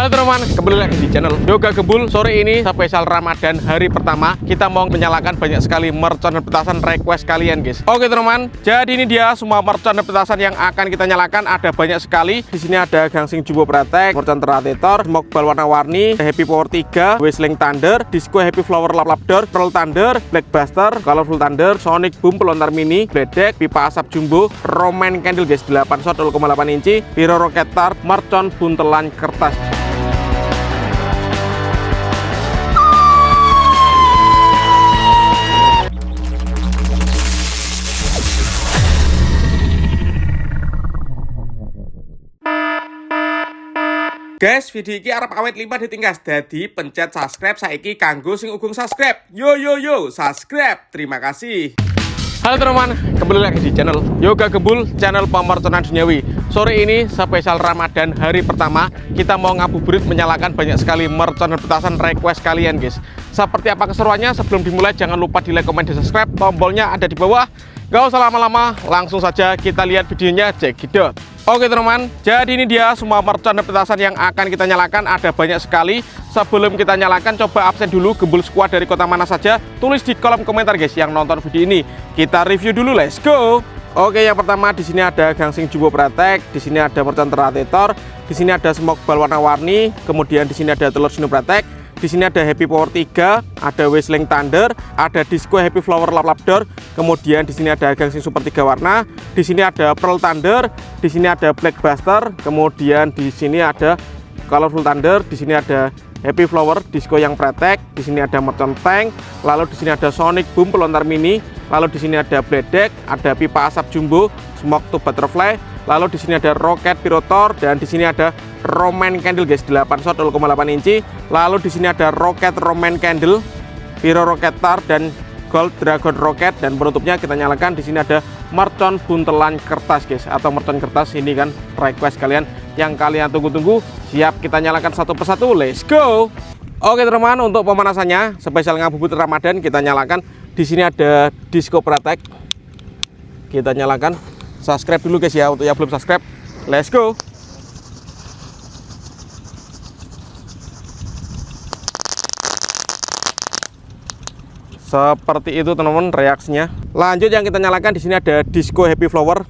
Halo teman-teman, kembali lagi di channel Yoga Gebul. Sore ini spesial Ramadan hari pertama, kita mau menyalakan banyak sekali mercon dan petasan request kalian guys. Oke teman-teman, jadi ini dia semua mercon dan petasan yang akan kita nyalakan. Ada banyak sekali. Di sini ada Gangsing Jumbo Pratek, mercon Terrator, Smoke Ball warna-warni, Happy Power 3, Whistling Thunder, Disco Happy Flower Lapdor, Pearl Thunder, Blackbuster, Colorful Thunder, Sonic Boom Pelontar Mini, Bledek, Pipa Asap Jumbo, Roman Candle guys, 8 shot 0,8 inci, Piro Rocket Tar, mercon buntelan kertas. Guys, video ini arep awet 5 ditingkas. Jadi pencet subscribe saiki kanggo sing ugung subscribe. Yo subscribe. Terima kasih. Halo teman-teman, kembali lagi di channel Yoga Gebul, channel pemerconan duniawi. Sore ini spesial Ramadan hari pertama, kita mau ngabuburit menyalakan banyak sekali mercon dan petasan request kalian guys. Seperti apa keseruannya? Sebelum dimulai jangan lupa di like, komen, dan subscribe. Tombolnya ada di bawah. Gak usah lama-lama, langsung saja kita lihat videonya. Cekidot. Oke teman-teman, jadi ini dia semua mercon dan petasan yang akan kita nyalakan. Ada banyak sekali. Sebelum kita nyalakan, coba absen dulu Gebul Squad dari kota mana saja. Tulis di kolom komentar guys yang nonton video ini. Kita review dulu, let's go. Oke, yang pertama di sini ada Gangsing Jumbo Pratek, di sini ada mercon Terrator, di sini ada Smoke Ball warna-warni, kemudian di sini ada telur Sino Pratek, di sini ada Happy Power 3, ada Whistling Thunder, ada Disco Happy Flower Lapdor, kemudian di sini ada Gangsing Super 3 warna, di sini ada Pearl Thunder, di sini ada Blackbuster, kemudian di sini ada Colorful Thunder, di sini ada Happy Flower Disco yang Pratek, di sini ada mercon Tank, lalu di sini ada Sonic Boom Pelontar Mini, lalu di sini ada Bledek, ada Pipa Asap Jumbo, Smoke to Butterfly, lalu di sini ada Rocket Pirotor, dan di sini ada Roman Candle guys, 8 shot 0,8 inci, lalu di sini ada Rocket Roman Candle, Piro Rocket Tar, dan Gold Dragon Rocket, dan penutupnya kita nyalakan. Di sini ada mercon buntelan kertas guys, atau mercon kertas. Ini kan request kalian yang kalian tunggu-tunggu. Siap kita nyalakan satu persatu, let's go. Oke teman-teman, untuk pemanasannya spesial ngabuburit Ramadan kita nyalakan. Di sini ada Disco Pratek, kita nyalakan. Subscribe dulu guys ya, untuk yang belum subscribe, let's go. Seperti itu teman-teman reaksinya. Lanjut yang kita nyalakan, di sini ada Disco Happy Flower.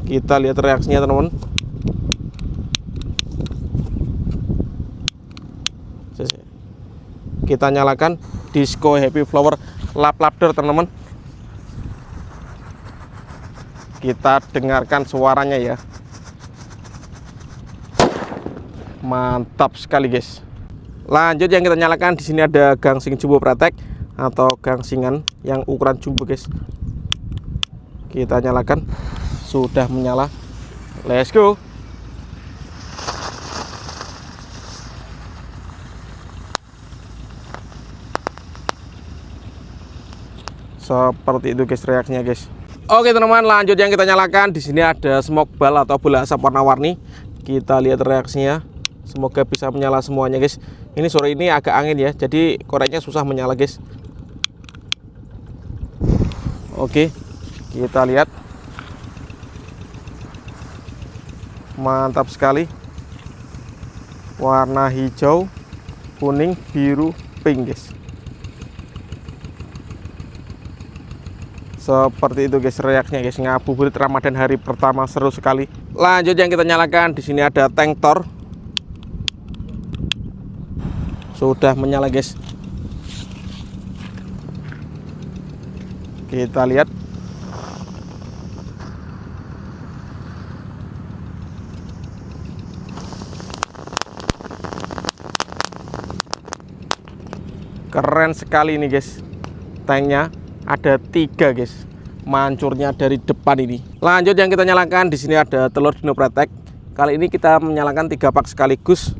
Kita lihat reaksinya teman-teman. Kita nyalakan Disco Happy Flower Lapdor teman-teman. Kita dengarkan suaranya ya. Mantap sekali guys. Lanjut yang kita nyalakan, di sini ada Gangsing Jumbo Pratek atau gangsingan yang ukuran jumbo guys. Kita nyalakan, sudah menyala. Let's go. Seperti itu guys reaksinya guys. Oke teman-teman, lanjut yang kita nyalakan, di sini ada Smoke Ball atau bola asap warna-warni. Kita lihat reaksinya. Semoga bisa menyala semuanya guys. Ini sore ini agak angin ya, jadi koreknya susah menyala guys. Oke, kita lihat. Mantap sekali. Warna hijau, kuning, biru, pink guys. Seperti itu guys reaksinya guys. Ngabuburit Ramadan hari pertama seru sekali. Lanjut yang kita nyalakan, di sini ada Tank Thor. Sudah menyala guys. Kita lihat. Keren sekali ini guys. Tanknya ada 3 guys. Mancurnya dari depan ini. Lanjut yang kita nyalakan, di sini ada telur Dino Pratek. Kali ini kita menyalakan 3 pak sekaligus.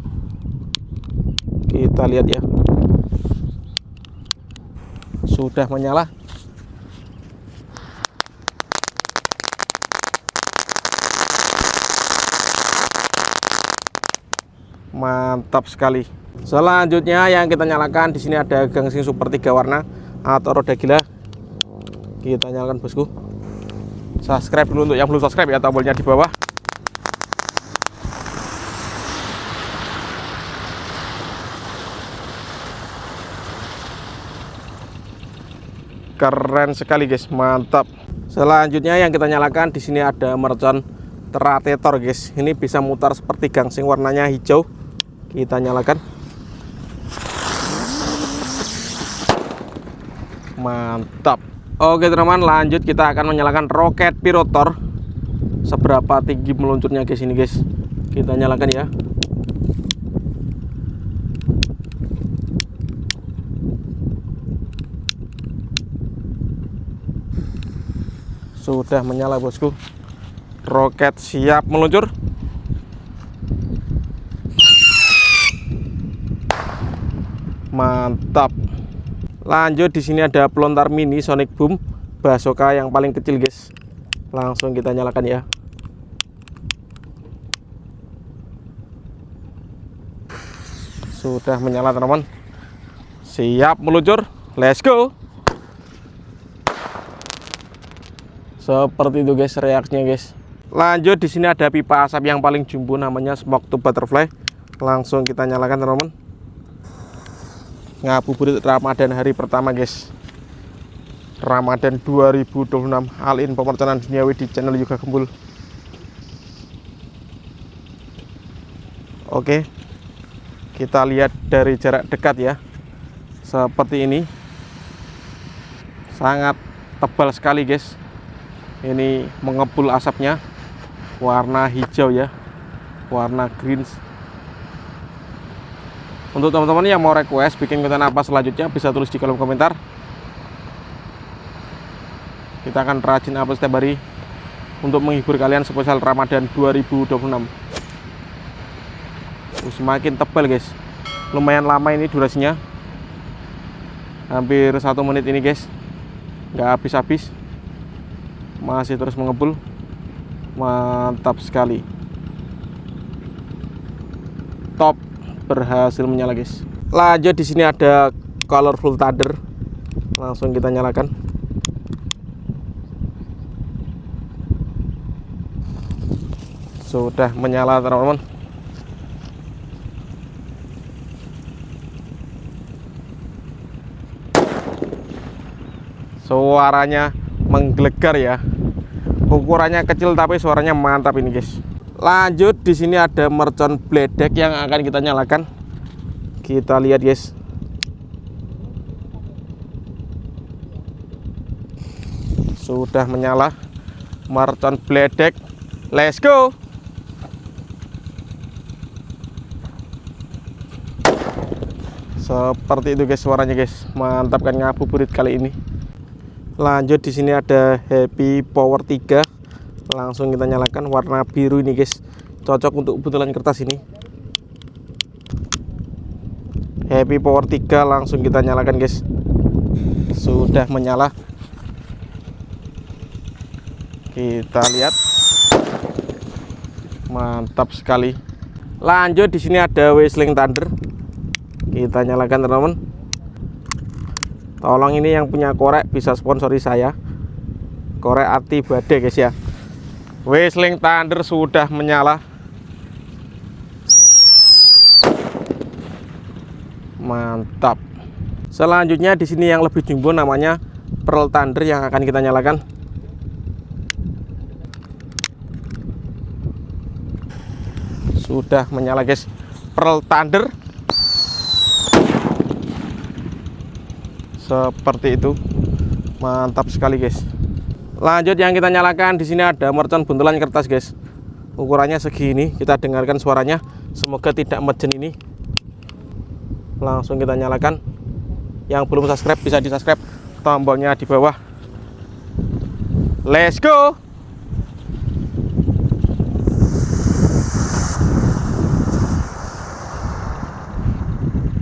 Kita lihat ya. Sudah menyala. Mantap sekali. Selanjutnya yang kita nyalakan, di sini ada Gangsing Super 3 warna atau roda gila. Kita nyalakan bosku. Subscribe dulu untuk yang belum subscribe ya, tombolnya di bawah. Keren sekali guys, mantap. Selanjutnya yang kita nyalakan di sini ada mercon teratetor guys. Ini bisa mutar seperti gangsing warnanya hijau. Kita nyalakan. Mantap. Oke teman-teman, lanjut kita akan menyalakan roket pirotor. Seberapa tinggi meluncurnya guys ini guys. Kita nyalakan ya. Sudah menyala bosku. Roket siap meluncur. Mantap. Lanjut di sini ada pelontar mini Sonic Boom Bazooka yang paling kecil guys. Langsung kita nyalakan ya. Sudah menyala teman-teman. Siap meluncur. Let's go. Seperti itu guys reaksinya guys. Lanjut di sini ada pipa asap yang paling jumbo namanya Smoke to Butterfly. Langsung kita nyalakan teman-teman. Ngabuburit Ramadan hari pertama guys. Ramadan 2026 All-in pemecanan duniawi di channel Yoga Gembul. Oke. Kita lihat dari jarak dekat ya. Seperti ini. Sangat tebal sekali guys. Ini mengepul asapnya, warna hijau ya, warna green. Untuk teman-teman yang mau request bikin konten apa selanjutnya bisa tulis di kolom komentar. Kita akan rajin upload setiap hari untuk menghibur kalian spesial Ramadan 2026. Semakin tebal guys, lumayan lama ini durasinya, hampir 1 menit ini guys, nggak habis-habis. Masih terus mengepul. Mantap sekali. Top, berhasil menyala guys. Lanjut di sini ada Colorful Thunder. Langsung kita nyalakan. Sudah menyala teman-teman. Suaranya menggelegar ya. Ukurannya kecil tapi suaranya mantap ini guys. Lanjut di sini ada mercon bledek yang akan kita nyalakan. Kita lihat guys. Sudah menyala mercon bledek. Let's go. Seperti itu guys suaranya guys. Mantap kan ngabuburit kali ini. Lanjut di sini ada Happy Power 3. Langsung kita nyalakan, warna biru ini guys. Cocok untuk buntelan kertas ini. Happy Power 3 langsung kita nyalakan guys. Sudah menyala. Kita lihat. Mantap sekali. Lanjut di sini ada Whistling Thunder. Kita nyalakan teman-teman. Tolong ini yang punya korek bisa sponsori saya. Korek Ati Bade guys ya. Whistling Thunder sudah menyala. Mantap. Selanjutnya di sini yang lebih jumbo namanya Pearl Thunder yang akan kita nyalakan. Sudah menyala guys. Pearl Thunder. Seperti itu. Mantap sekali guys. Lanjut yang kita nyalakan di sini ada mercon buntelan kertas guys. Ukurannya segini, kita dengarkan suaranya. Semoga tidak mejen ini. Langsung kita nyalakan. Yang belum subscribe bisa di subscribe, tombolnya di bawah. Let's go.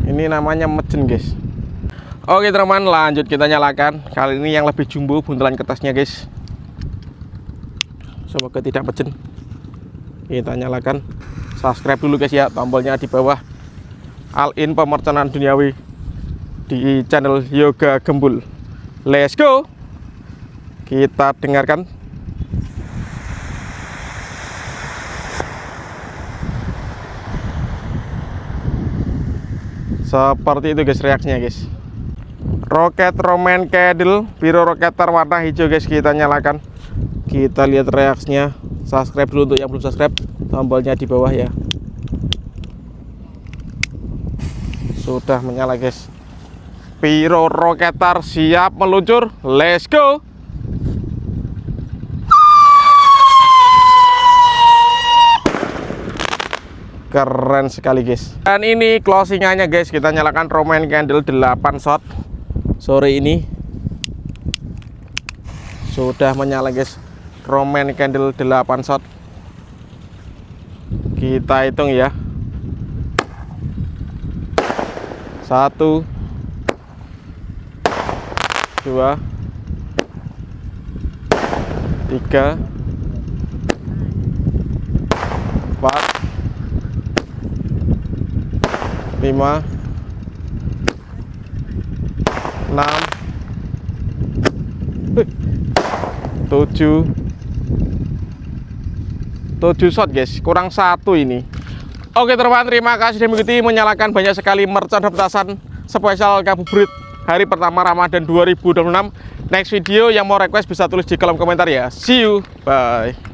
Ini namanya mejen guys. Oke teman-teman, lanjut kita nyalakan. Kali ini yang lebih jumbo buntelan kertasnya guys. Semoga tidak pecen. Kita nyalakan. Subscribe dulu guys ya, tombolnya di bawah. All-in pemercanan duniawi di channel Yoga Gembul. Let's go. Kita dengarkan. Seperti itu guys reaksinya guys. Roket Roman Candle biru roketer warna hijau guys, kita nyalakan. Kita lihat reaksinya. Subscribe dulu untuk yang belum subscribe, tombolnya di bawah ya. Sudah menyala guys. Piro roketer siap meluncur. Let's go. Keren sekali guys. Dan ini closingannya guys, kita nyalakan Roman Candle 8 shot sore ini. Sudah menyala guys. Roman Candle 8 shot. Kita hitung ya. 1 2 3 4 5 6 7 shot guys, kurang 1 ini. Oke teman-teman, terima kasih sudah mengikuti. Menyalakan banyak sekali mercon dan petasan spesial ngabuburit hari pertama Ramadan 2026. Next video yang mau request bisa tulis di kolom komentar ya. See you, bye.